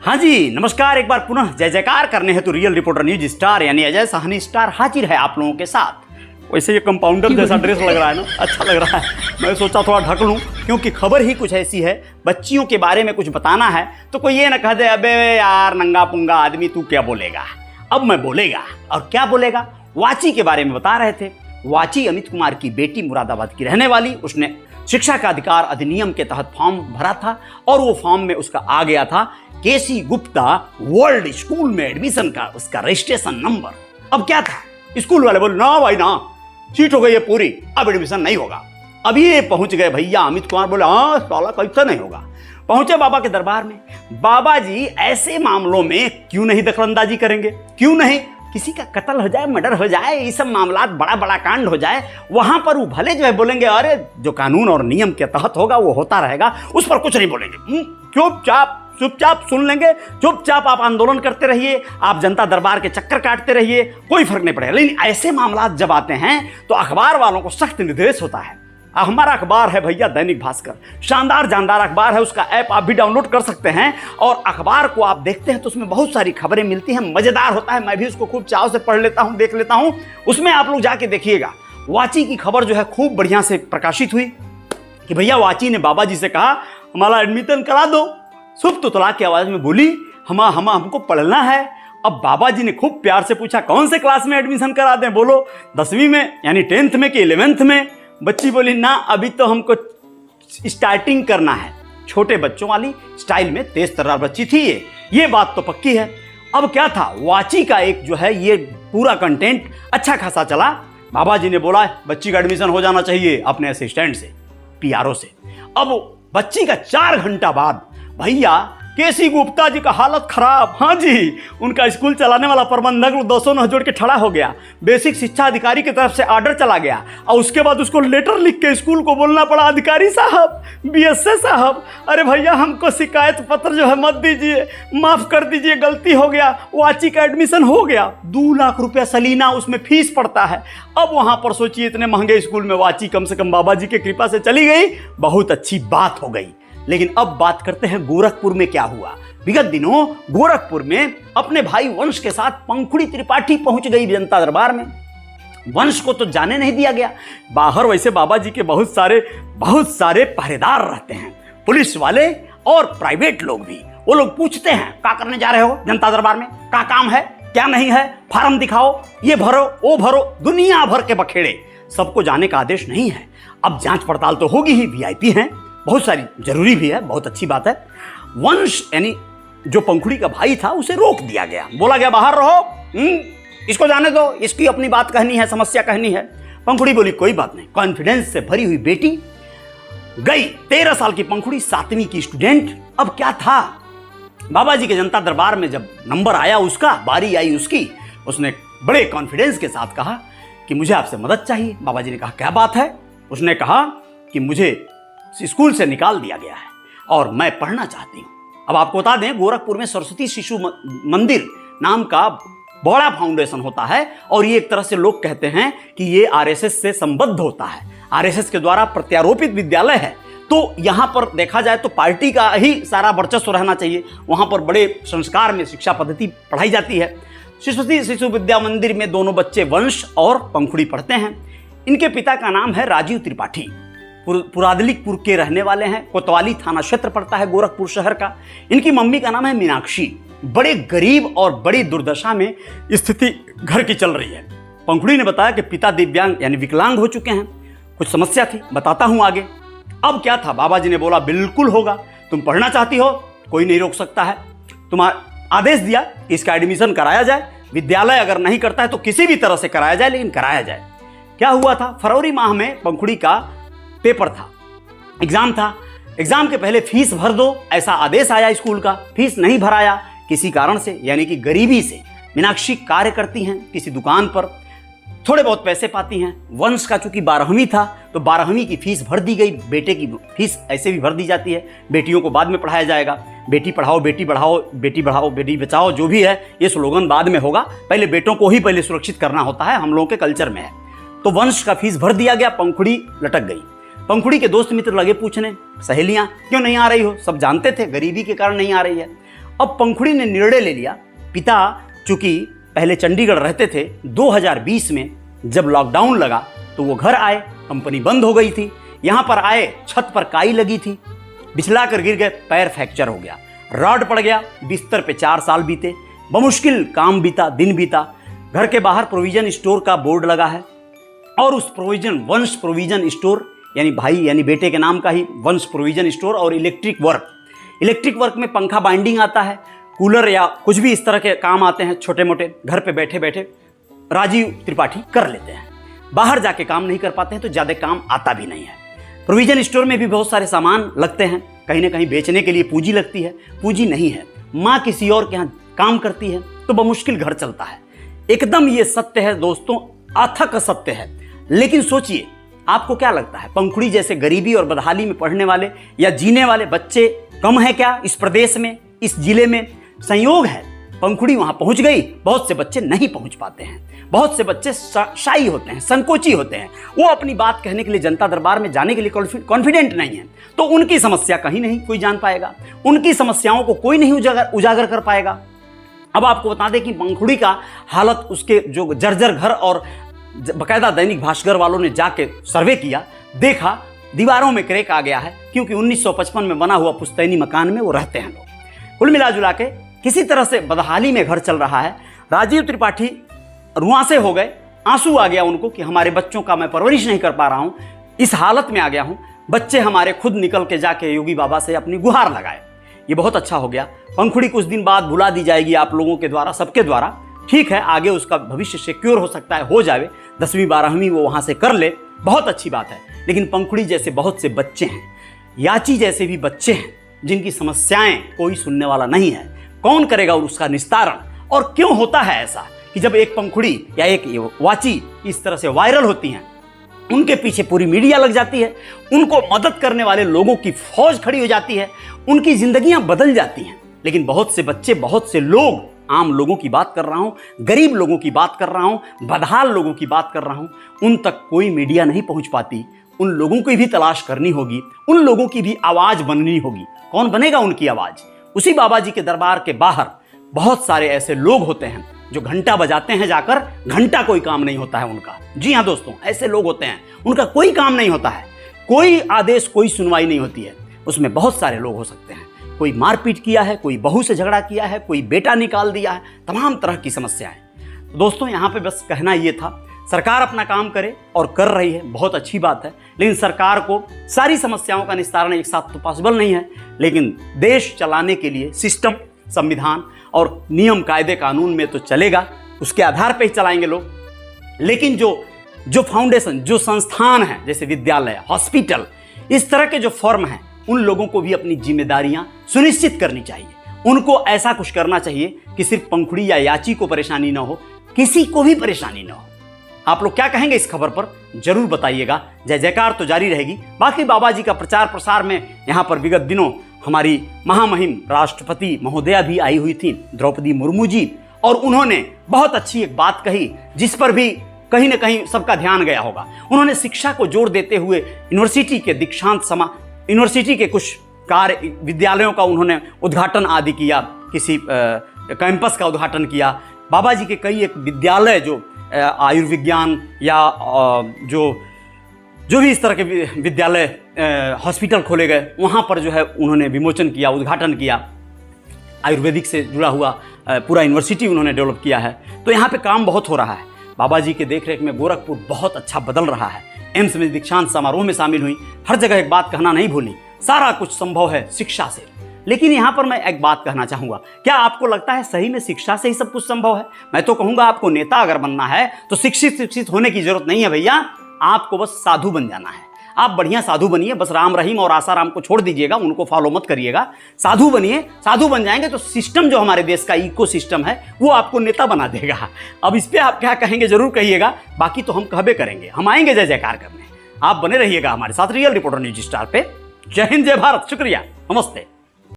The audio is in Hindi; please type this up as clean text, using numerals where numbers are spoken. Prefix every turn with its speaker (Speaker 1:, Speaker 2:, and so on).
Speaker 1: हाँ जी, नमस्कार। एक बार पुनः जय जयकार करने हेतु रियल रिपोर्टर न्यूज स्टार यानी अजय साहनी स्टार हाजिर है आप लोगों के साथ। वैसे ये कंपाउंडर जैसा ड्रेस लग रहा है ना, अच्छा लग रहा है। मैं सोचा थोड़ा ढक लूँ क्योंकि खबर ही कुछ ऐसी है, बच्चियों के बारे में कुछ बताना है तो कोई ये ना कह दे अबे यार नंगा पुंगा आदमी तू क्या बोलेगा। अब मैं बोलेगा, और क्या बोलेगा। वाची के बारे में बता रहे थे। वाची अमित कुमार की बेटी, मुरादाबाद की रहने वाली। उसने शिक्षा का अधिकार अधिनियम के तहत फॉर्म भरा था और वो फॉर्म में उसका आ गया था केसी गुप्ता वर्ल्ड स्कूल में एडमिशन का उसका रजिस्ट्रेशन नंबर। अब क्या था, स्कूल वाले बोले ना भाई ना, सीट हो गई है पूरी, अब एडमिशन नहीं होगा। अब ये पहुंच गए भैया अमित कुमार, बोले हाँ साला कैसे नहीं होगा। पहुंचे बाबा के दरबार में। बाबा जी ऐसे मामलों में क्यों नहीं दखलंदाजी करेंगे, क्यों नहीं। किसी का कत्ल हो जाए, मर्डर हो जाए, ये सब मामला बड़ा बड़ा कांड हो जाए, वहां पर वो भले जो है बोलेंगे अरे जो कानून और नियम के तहत होगा वो होता रहेगा, उस पर कुछ नहीं बोलेंगे। चुपचाप सुन लेंगे, चुपचाप आप आंदोलन करते रहिए, आप जनता दरबार के चक्कर काटते रहिए, कोई फर्क नहीं पड़ेगा। लेकिन ऐसे मामला जब आते हैं तो अखबार वालों को सख्त निर्देश होता है। हमारा अखबार है भैया दैनिक भास्कर, शानदार जानदार अखबार है, उसका ऐप आप भी डाउनलोड कर सकते हैं और अखबार को आप देखते हैं तो उसमें बहुत सारी खबरें मिलती हैं, मजेदार होता है। मैं भी उसको खूब चाव से पढ़ लेता हूं, देख लेता हूं। उसमें आप लोग जाके देखिएगा। वाची की खबर जो है खूब बढ़िया से प्रकाशित हुई कि भैया वाची ने बाबा जी से कहा हमारा एडमिशन करा दो। सुब तो तलाक की आवाज में बोली हमको पढ़ना है। अब बाबा जी ने खूब प्यार से पूछा कौन से क्लास में एडमिशन करा दें, बोलो 10वीं में यानी 10th में कि 11th में। बच्ची बोली ना अभी तो हमको स्टार्टिंग करना है। छोटे बच्चों वाली स्टाइल में तेज तर्रार बच्ची थी ये बात तो पक्की है। अब क्या था, वाची का एक जो है ये पूरा कंटेंट अच्छा खासा चला। बाबा जी ने बोला बच्ची का एडमिशन हो जाना चाहिए अपने असिस्टेंट से, पीआरओ से। अब बच्ची का 4 घंटा बाद भैया केसी गुप्ता जी का हालत खराब। हाँ जी, उनका स्कूल चलाने वाला प्रबंधक 200 न जोड़ के खड़ा हो गया। बेसिक शिक्षा अधिकारी की तरफ से ऑर्डर चला गया और उसके बाद उसको लेटर लिख के स्कूल को बोलना पड़ा अधिकारी साहब, बीएसए साहब, अरे भैया हमको शिकायत पत्र जो है मत दीजिए, माफ कर दीजिए, गलती हो गया। वाची का एडमिशन हो गया। 2 लाख रुपया सलीना उसमें फीस पड़ता है। अब वहां पर सोचिए इतने महंगे स्कूल में वाची कम से कम बाबा जी की कृपा से चली गई, बहुत अच्छी बात हो गई। लेकिन अब बात करते हैं गोरखपुर में क्या हुआ। विगत दिनों गोरखपुर में अपने भाई वंश के साथ पंखुड़ी त्रिपाठी पहुंच गई जनता दरबार में। वंश को तो जाने नहीं दिया गया। बाहर वैसे बाबा जी के बहुत सारे पहरेदार रहते हैं, पुलिस वाले और प्राइवेट लोग भी। वो लोग पूछते हैं क्या करने जा रहे हो जनता दरबार में, क्या काम है क्या नहीं है, फार्म दिखाओ, ये भरो वो भरो, दुनिया भर के बखेड़े। सबको जाने का आदेश नहीं है। अब जांच पड़ताल तो होगी ही, वीआईपी हैं, बहुत सारी, जरूरी भी है, बहुत अच्छी बात है। वंश यानी जो पंखुड़ी का भाई था उसे रोक दिया गया, बोला गया बाहर रहो, इसको जाने दो, इसकी अपनी बात कहनी है, समस्या कहनी है। पंखुड़ी बोली कोई बात नहीं। कॉन्फिडेंस से भरी हुई बेटी गई। 13 साल की पंखुड़ी 7वीं की स्टूडेंट। अब क्या था, बाबा जी के जनता दरबार में जब नंबर आया उसका, बारी आई उसकी, उसने बड़े कॉन्फिडेंस के साथ कहा कि मुझे आपसे मदद चाहिए। बाबा जी ने कहा क्या बात है। उसने कहा कि मुझे स्कूल से निकाल दिया गया है और मैं पढ़ना चाहती हूं। अब आपको बता दें गोरखपुर में सरस्वती शिशु मंदिर नाम का बड़ा फाउंडेशन होता है और ये एक तरह से लोग कहते हैं कि ये आरएसएस से संबद्ध होता है, आरएसएस के द्वारा प्रत्यारोपित विद्यालय है। तो यहां पर देखा जाए तो पार्टी का ही सारा वर्चस्व रहना चाहिए। वहां पर बड़े संस्कार में शिक्षा पद्धति पढ़ाई जाती है। सरस्वती शिशु विद्या मंदिर में दोनों बच्चे वंश और पंखुड़ी पढ़ते हैं। इनके पिता का नाम है राजीव त्रिपाठी, पुरादलिकपुर के रहने वाले हैं। कोतवाली थाना क्षेत्र पड़ता है गोरखपुर शहर का। इनकी मम्मी का नाम है मीनाक्षी। बड़े गरीब और बड़ी दुर्दशा में स्थिति घर की चल रही है। पंखुड़ी ने बताया कि पिता दिव्यांग यानी विकलांग हो चुके हैं, कुछ समस्या थी, बताता हूं आगे। अब क्या था, बाबा जी ने बोला बिल्कुल होगा, तुम पढ़ना चाहती हो, कोई नहीं रोक सकता है। तुम्हारा आदेश दिया कि इसका एडमिशन कराया जाए। विद्यालय अगर नहीं करता है तो किसी भी तरह से कराया जाए, लेकिन कराया जाए। क्या हुआ था, फरवरी माह में पंखुड़ी का पेपर था, एग्जाम था। एग्जाम के पहले फीस भर दो ऐसा आदेश आया स्कूल का। फीस नहीं भराया किसी कारण से, यानी कि गरीबी से। मीनाक्षी कार्य करती हैं किसी दुकान पर, थोड़े बहुत पैसे पाती हैं। वंश का चूंकि 12वीं था तो 12वीं की फीस भर दी गई। बेटे की फीस ऐसे भी भर दी जाती है, बेटियों को बाद में पढ़ाया जाएगा। बेटी पढ़ाओ बेटी बढ़ाओ, बेटी बढ़ाओ बेटी बचाओ, जो भी है ये स्लोगन बाद में होगा, पहले बेटों को ही पहले सुरक्षित करना होता है, हम लोगों के कल्चर में है। तो वंश का फीस भर दिया गया, पंखुड़ी लटक गई। पंखुड़ी के दोस्त मित्र लगे पूछने, सहेलियां क्यों नहीं आ रही हो, सब जानते थे गरीबी के कारण नहीं आ रही है। अब पंखुड़ी ने निर्णय ले लिया। पिता चूंकि पहले चंडीगढ़ रहते थे, 2020 में जब लॉकडाउन लगा तो वो घर आए, कंपनी बंद हो गई थी। यहां पर आए, छत पर काई लगी थी, बिछला कर गिर गए, पैर फ्रैक्चर हो गया, रॉड पड़ गया, बिस्तर पे 4 साल बीते, बमुश्किल काम बीता, दिन बीता। घर के बाहर प्रोविजन स्टोर का बोर्ड लगा है और उस वंश प्रोविजन स्टोर यानी भाई यानी बेटे के नाम का ही वंश प्रोविजन स्टोर और इलेक्ट्रिक वर्क में पंखा बाइंडिंग आता है, कूलर या कुछ भी इस तरह के काम आते हैं छोटे मोटे, घर पे बैठे बैठे राजीव त्रिपाठी कर लेते हैं। बाहर जाके काम नहीं कर पाते हैं तो ज़्यादा काम आता भी नहीं है। प्रोविजन स्टोर में भी बहुत सारे सामान लगते हैं, कहीं ना कहीं बेचने के लिए पूंजी लगती है, पूंजी नहीं है, माँ किसी और के यहाँ काम करती है तो बमुश्किल घर चलता है। एकदम ये सत्य है दोस्तों, अथक सत्य है। लेकिन सोचिए, आपको क्या लगता है पंखुड़ी जैसे गरीबी और बदहाली में पढ़ने वाले या जीने वाले बच्चे कम है क्या इस प्रदेश में, इस जिले में? संयोग है, पंखुड़ी वहां पहुंच गई, बहुत से बच्चे नहीं पहुंच पाते हैं, बहुत से बच्चे शाई होते हैं, संकोची होते हैं, वो अपनी बात कहने के लिए जनता दरबार में जाने के लिए कॉन्फिडेंट नहीं है, तो उनकी समस्या कहीं नहीं कोई जान पाएगा, उनकी समस्याओं को कोई नहीं उजागर कर पाएगा। अब आपको बता दें कि पंखुड़ी का हालत, उसके जो जर्जर घर, और बकायदा दैनिक भास्कर वालों ने जाके सर्वे किया, देखा दीवारों में क्रैक आ गया है, क्योंकि 1955 में बना हुआ पुश्तैनी मकान में वो रहते हैं लोग। कुल मिला जुला के किसी तरह से बदहाली में घर चल रहा है। राजीव त्रिपाठी रुआंसे हो गए, आंसू आ गया उनको कि हमारे बच्चों का मैं परवरिश नहीं कर पा रहा हूं, इस हालत में आ गया हूं। बच्चे हमारे खुद निकल के जाके योगी बाबा से अपनी गुहार लगाए। ये बहुत अच्छा हो गया। पंखुड़ी कुछ दिन बाद भुला दी जाएगी आप लोगों के द्वारा, सबके द्वारा, ठीक है, आगे उसका भविष्य सिक्योर हो सकता है, हो जाए, 10वीं 12वीं वो वहां से कर ले, बहुत अच्छी बात है। लेकिन पंखुड़ी जैसे बहुत से बच्चे हैं, याची जैसे भी बच्चे हैं, जिनकी समस्याएं कोई सुनने वाला नहीं है, कौन करेगा उसका निस्तारण? और क्यों होता है ऐसा कि जब एक पंखुड़ी या एक वाची इस तरह से वायरल होती हैं, उनके पीछे पूरी मीडिया लग जाती है, उनको मदद करने वाले लोगों की फौज खड़ी हो जाती है, उनकी जिंदगियां बदल जाती हैं। लेकिन बहुत से बच्चे, बहुत से लोग, आम लोगों की बात कर रहा हूं, गरीब लोगों की बात कर रहा हूं, बदहाल लोगों की बात कर रहा हूं, उन तक कोई मीडिया नहीं पहुंच पाती। उन लोगों की भी तलाश करनी होगी, उन लोगों की भी आवाज बननी होगी। कौन बनेगा उनकी आवाज? उसी बाबा जी के दरबार के बाहर बहुत सारे ऐसे लोग होते हैं जो घंटा बजाते हैं जाकर, घंटा कोई काम नहीं होता है उनका। जी हाँ दोस्तों, ऐसे लोग होते हैं, उनका कोई काम नहीं होता है, कोई आदेश, कोई सुनवाई नहीं होती है। उसमें बहुत सारे लोग हो सकते हैं, कोई मारपीट किया है, कोई बहू से झगड़ा किया है, कोई बेटा निकाल दिया है, तमाम तरह की समस्याएं। तो दोस्तों यहाँ पे बस कहना ये था, सरकार अपना काम करे और कर रही है, बहुत अच्छी बात है। लेकिन सरकार को सारी समस्याओं का निस्तारण एक साथ तो पॉसिबल नहीं है, लेकिन देश चलाने के लिए सिस्टम, संविधान और नियम कायदे कानून में तो चलेगा, उसके आधार पर ही चलाएंगे लोग। लेकिन जो फाउंडेशन, जो संस्थान है, जैसे विद्यालय, हॉस्पिटल, इस तरह के जो फर्म हैं, उन लोगों को भी अपनी जिम्मेदारियां सुनिश्चित करनी चाहिए। उनको ऐसा कुछ करना चाहिए कि सिर्फ पंखुड़ी या याची को परेशानी ना हो, किसी को भी परेशानी ना हो। आप लोग क्या कहेंगे इस खबर पर? जरूर बताइएगा। जय जयकार तो जारी रहेगी। बाकी बाबा जी का प्रचार प्रसार में यहाँ पर विगत दिनों हमारी महामहिम राष्ट्रपति महोदया भी आई हुई थी, द्रौपदी मुर्मू जी, और उन्होंने बहुत अच्छी एक बात कही, जिस पर भी कहीं ना कहीं सबका ध्यान गया होगा। उन्होंने शिक्षा को जोर देते हुए यूनिवर्सिटी के यूनिवर्सिटी के कुछ कार्य, विद्यालयों का उन्होंने उद्घाटन आदि किया, किसी कैंपस का उद्घाटन किया। बाबा जी के कई एक विद्यालय जो आयुर्विज्ञान या जो भी इस तरह के विद्यालय, हॉस्पिटल खोले गए, वहाँ पर जो है उन्होंने विमोचन किया, उद्घाटन किया। आयुर्वेदिक से जुड़ा हुआ पूरा यूनिवर्सिटी उन्होंने डेवलप किया है। तो यहाँ पे काम बहुत हो रहा है। बाबा जी के देखरेख में गोरखपुर बहुत अच्छा बदल रहा है। एम्स में दीक्षांत समारोह में शामिल हुई, हर जगह एक बात कहना नहीं भूली, सारा कुछ संभव है शिक्षा से। लेकिन यहाँ पर मैं एक बात कहना चाहूँगा, क्या आपको लगता है सही में शिक्षा से ही सब कुछ संभव है? मैं तो कहूँगा आपको नेता अगर बनना है तो शिक्षित होने की जरूरत नहीं है भैया, आपको बस साधु बन जाना है। आप बढ़िया साधु बनिए, बस राम रहीम और आसाराम को छोड़ दीजिएगा, उनको फॉलो मत करिएगा। साधु बनिए, साधु बन जाएंगे तो सिस्टम जो हमारे देश का इको सिस्टम है वो आपको नेता बना देगा। अब इस पर आप क्या कहेंगे जरूर कहिएगा, बाकी तो हम कहबे करेंगे, हम आएंगे जय जयकार करने। आप बने रहिएगा हमारे साथ रियल रिपोर्टर न्यूज स्टार पे। जय हिंद, जय भारत, शुक्रिया, नमस्ते।